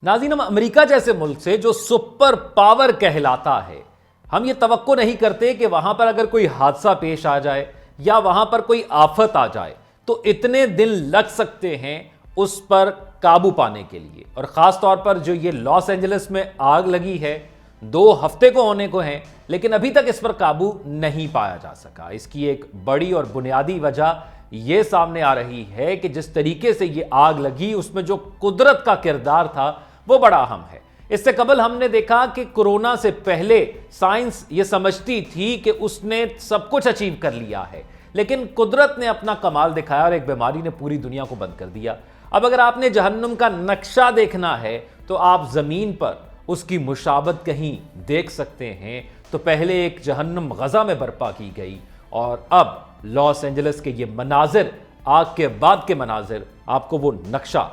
ناظرین، ہم امریکہ جیسے ملک سے جو سپر پاور کہلاتا ہے، ہم یہ توقع نہیں کرتے کہ وہاں پر اگر کوئی حادثہ پیش آ جائے یا وہاں پر کوئی آفت آ جائے تو اتنے دن لگ سکتے ہیں اس پر قابو پانے کے لیے۔ اور خاص طور پر جو یہ لاس اینجلس میں آگ لگی ہے، 2 ہفتے کو ہونے کو ہیں لیکن ابھی تک اس پر قابو نہیں پایا جا سکا۔ اس کی ایک بڑی اور بنیادی وجہ یہ سامنے آ رہی ہے کہ جس طریقے سے یہ آگ لگی اس میں جو قدرت کا کردار تھا وہ بڑا اہم ہے۔ اس سے قبل ہم نے دیکھا کہ کورونا سے پہلے سائنس یہ سمجھتی تھی کہ اس نے سب کچھ اچیو کر لیا ہے، لیکن قدرت نے اپنا کمال دکھایا اور ایک بیماری نے پوری دنیا کو بند کر دیا۔ اب اگر آپ نے جہنم کا نقشہ دیکھنا ہے تو آپ زمین پر اس کی مشابہت کہیں دیکھ سکتے ہیں۔ تو پہلے ایک جہنم غزہ میں برپا کی گئی اور اب لاس اینجلس کے یہ مناظر، آگ کے بعد کے مناظر آپ کو وہ نقشہ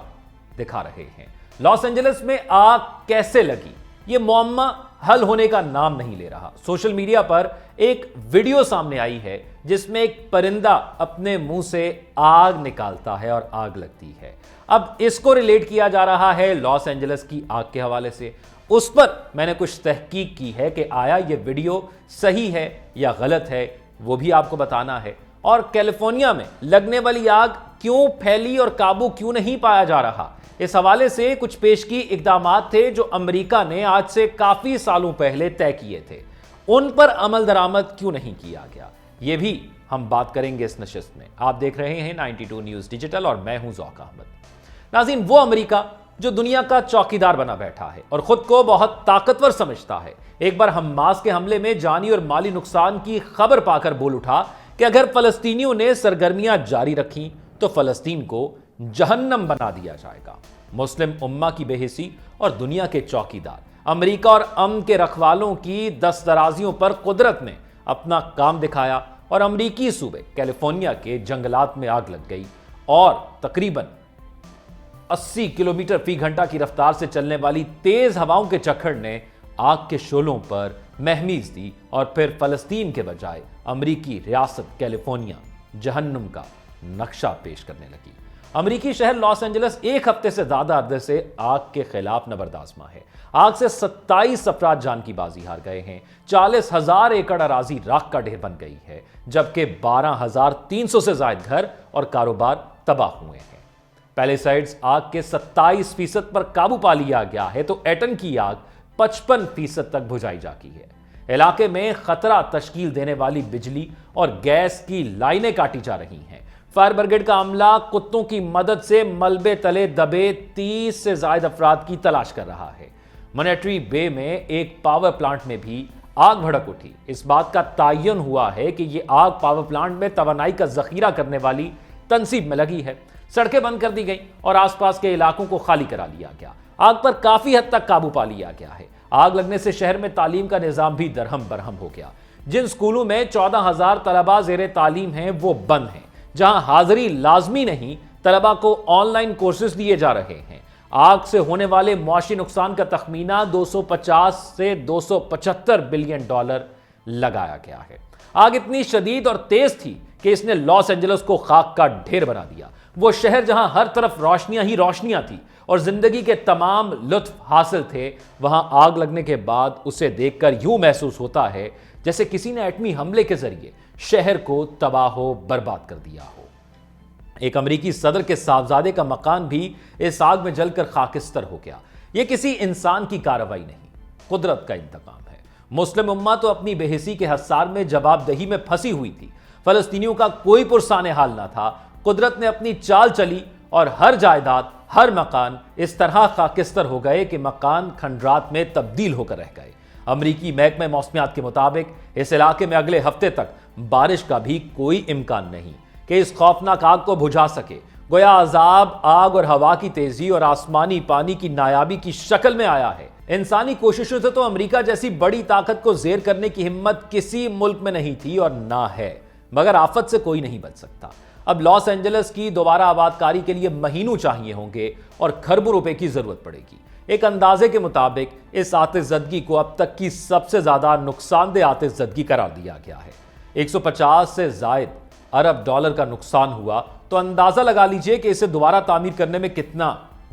دکھا رہے ہیں۔ لاس اینجلس میں آگ کیسے لگی، یہ معمہ حل ہونے کا نام نہیں لے رہا۔ سوشل میڈیا پر ایک ویڈیو سامنے آئی ہے جس میں ایک پرندہ اپنے منہ سے آگ نکالتا ہے اور آگ لگتی ہے۔ اب اس کو ریلیٹ کیا جا رہا ہے لاس اینجلس کی آگ کے حوالے سے۔ اس پر میں نے کچھ تحقیق کی ہے کہ آیا یہ ویڈیو صحیح ہے یا غلط ہے، وہ بھی آپ کو بتانا ہے۔ اور کیلیفورنیا میں لگنے والی آگ کیوں پھیلی اور قابو کیوں نہیں پایا جا رہا، اس حوالے سے کچھ پیشگی اقدامات تھے جو امریکہ نے آج سے کافی سالوں پہلے طے کیے تھے، ان پر عمل درآمد کیوں نہیں کیا گیا، یہ بھی ہم بات کریں گے اس نشست میں۔ آپ دیکھ رہے ہیں 92 نیوز ڈیجیٹل اور میں ہوں ذوق احمد۔ ناظرین، وہ امریکہ جو دنیا کا چوکیدار بنا بیٹھا ہے اور خود کو بہت طاقتور سمجھتا ہے، ایک بار حماس کے حملے میں جانی اور مالی نقصان کی خبر پا کر بول اٹھا کہ اگر فلسطینیوں نے سرگرمیاں جاری رکھیں تو فلسطین کو جہنم بنا دیا جائے گا۔ مسلم امہ کی بے حسی اور دنیا کے چوکیدار امریکہ اور امن کے رکھوالوں کی دست درازیوں پر قدرت نے اپنا کام دکھایا اور امریکی صوبے کیلیفورنیا کے جنگلات میں آگ لگ گئی اور تقریباً 80 کلومیٹر فی گھنٹہ کی رفتار سے چلنے والی تیز ہواؤں کے چکھڑ نے آگ کے شعلوں پر مہمیز دی اور پھر فلسطین کے بجائے امریکی ریاست کیلیفورنیا جہنم کا نقشہ پیش کرنے لگی۔ امریکی شہر لاس اینجلس 1 ہفتے سے زیادہ عرصے سے آگ کے خلاف نبردآزما ہے۔ آگ سے 27 افراد جان کی بازی ہار گئے ہیں، 40,000 ایکڑ اراضی راکھ کا ڈھیر بن گئی ہے، جبکہ 12,300 سے زائد گھر اور کاروبار تباہ ہوئے ہیں۔ پیلیسائڈز آگ کے 27% پر قابو پا لیا گیا ہے تو ایٹن کی آگ 55% تک بجھائی جا چکی ہے۔ علاقے میں خطرہ تشکیل دینے والی بجلی اور گیس کی لائنیں کاٹی جا رہی ہیں۔ فائر بریگیڈ کا عملہ کتوں کی مدد سے ملبے تلے دبے 30 سے زائد افراد کی تلاش کر رہا ہے۔ مونٹری بے میں ایک پاور پلانٹ میں بھی آگ بھڑک اٹھی۔ اس بات کا تعین ہوا ہے کہ یہ آگ پاور پلانٹ میں توانائی کا ذخیرہ کرنے والی تنصیب میں لگی ہے۔ سڑکیں بند کر دی گئیں اور آس پاس کے علاقوں کو خالی کرا لیا گیا۔ آگ پر کافی حد تک قابو پا لیا گیا ہے۔ آگ لگنے سے شہر میں تعلیم کا نظام بھی درہم برہم ہو گیا۔ جن سکولوں میں 14,000 طلباء زیر تعلیم ہیں وہ بند ہیں۔ جہاں حاضری لازمی نہیں، طلباء کو آن لائن کورسز دیے جا رہے ہیں۔ آگ سے ہونے والے معاشی نقصان کا تخمینہ 250 سے 275 بلین ڈالر لگایا گیا ہے۔ آگ اتنی شدید اور تیز تھی کہ اس نے لاس اینجلس کو خاک کا ڈھیر بنا دیا۔ وہ شہر جہاں ہر طرف روشنیاں ہی روشنیاں تھی اور زندگی کے تمام لطف حاصل تھے، وہاں آگ لگنے کے بعد اسے دیکھ کر یوں محسوس ہوتا ہے جیسے کسی نے ایٹمی حملے کے ذریعے شہر کو تباہ و برباد کر دیا ہو۔ ایک امریکی صدر کے صاحبزادے کا مکان بھی اس آگ میں جل کر خاکستر ہو گیا۔ یہ کسی انسان کی کارروائی نہیں، قدرت کا انتقام ہے۔ مسلم امہ تو اپنی بے حسی کے حصار میں جواب دہی میں پھنسی ہوئی تھی۔ فلسطینیوں کا کوئی پرسان حال نہ تھا۔ قدرت نے اپنی چال چلی اور ہر جائیداد، ہر مکان اس طرح خاکستر ہو گئے کہ مکان کھنڈرات میں تبدیل ہو کر رہ گئے۔ امریکی محکمہ موسمیات کے مطابق اس علاقے میں اگلے ہفتے تک بارش کا بھی کوئی امکان نہیں کہ اس خوفناک آگ کو بجھا سکے۔ گویا عذاب آگ اور ہوا کی تیزی اور آسمانی پانی کی نایابی کی شکل میں آیا ہے۔ انسانی کوششوں سے تو امریکہ جیسی بڑی طاقت کو زیر کرنے کی ہمت کسی ملک میں نہیں تھی اور نہ ہے، مگر آفت سے کوئی نہیں بچ سکتا۔ اب لاس اینجلس کی دوبارہ آباد کاری کے لیے مہینوں چاہیے ہوں گے اور کھربوں روپے کی ضرورت پڑے گی۔ ایک اندازے کے مطابق اس آتش زدگی کو اب تک کی سب سے زیادہ نقصان دہ آتش زدگی قرار دیا گیا ہے۔ 150 سے زائد ارب ڈالر کا نقصان ہوا تو اندازہ لگا لیجئے کہ اسے دوبارہ تعمیر کرنے میں کتنا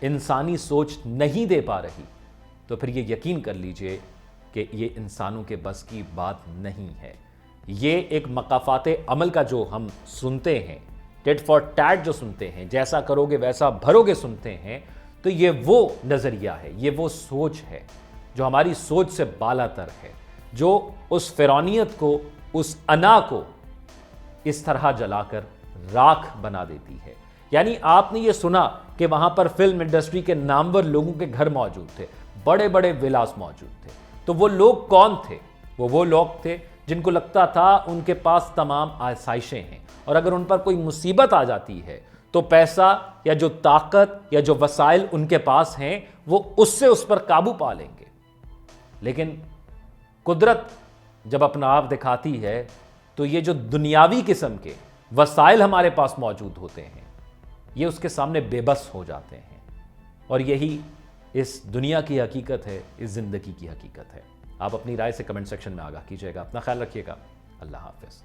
انسانی سوچ نہیں دے پا رہی تو پھر یہ یقین کر لیجئے کہ یہ انسانوں کے بس کی بات نہیں ہے۔ یہ ایک مقافات عمل کا جو ہم سنتے ہیں، ٹیٹ فار ٹیٹ جو سنتے ہیں، جیسا کرو گے ویسا بھرو گے سنتے ہیں، تو یہ وہ نظریہ ہے، یہ وہ سوچ ہے جو ہماری سوچ سے بالا تر ہے، جو اس فرعونیت کو، اس انا کو اس طرح جلا کر راکھ بنا دیتی ہے۔ یعنی آپ نے یہ سنا کہ وہاں پر فلم انڈسٹری کے نامور لوگوں کے گھر موجود تھے، بڑے بڑے ولاس موجود تھے، تو وہ لوگ کون تھے؟ وہ لوگ تھے جن کو لگتا تھا ان کے پاس تمام آسائشیں ہیں، اور اگر ان پر کوئی مصیبت آ جاتی ہے تو پیسہ یا جو طاقت یا جو وسائل ان کے پاس ہیں وہ اس سے اس پر قابو پا لیں گے۔ لیکن قدرت جب اپنا آپ دکھاتی ہے تو یہ جو دنیاوی قسم کے وسائل ہمارے پاس موجود ہوتے ہیں یہ اس کے سامنے بے بس ہو جاتے ہیں، اور یہی اس دنیا کی حقیقت ہے، اس زندگی کی حقیقت ہے۔ آپ اپنی رائے سے کمنٹ سیکشن میں آگاہ کیجئے گا۔ اپنا خیال رکھیے گا۔ اللہ حافظ۔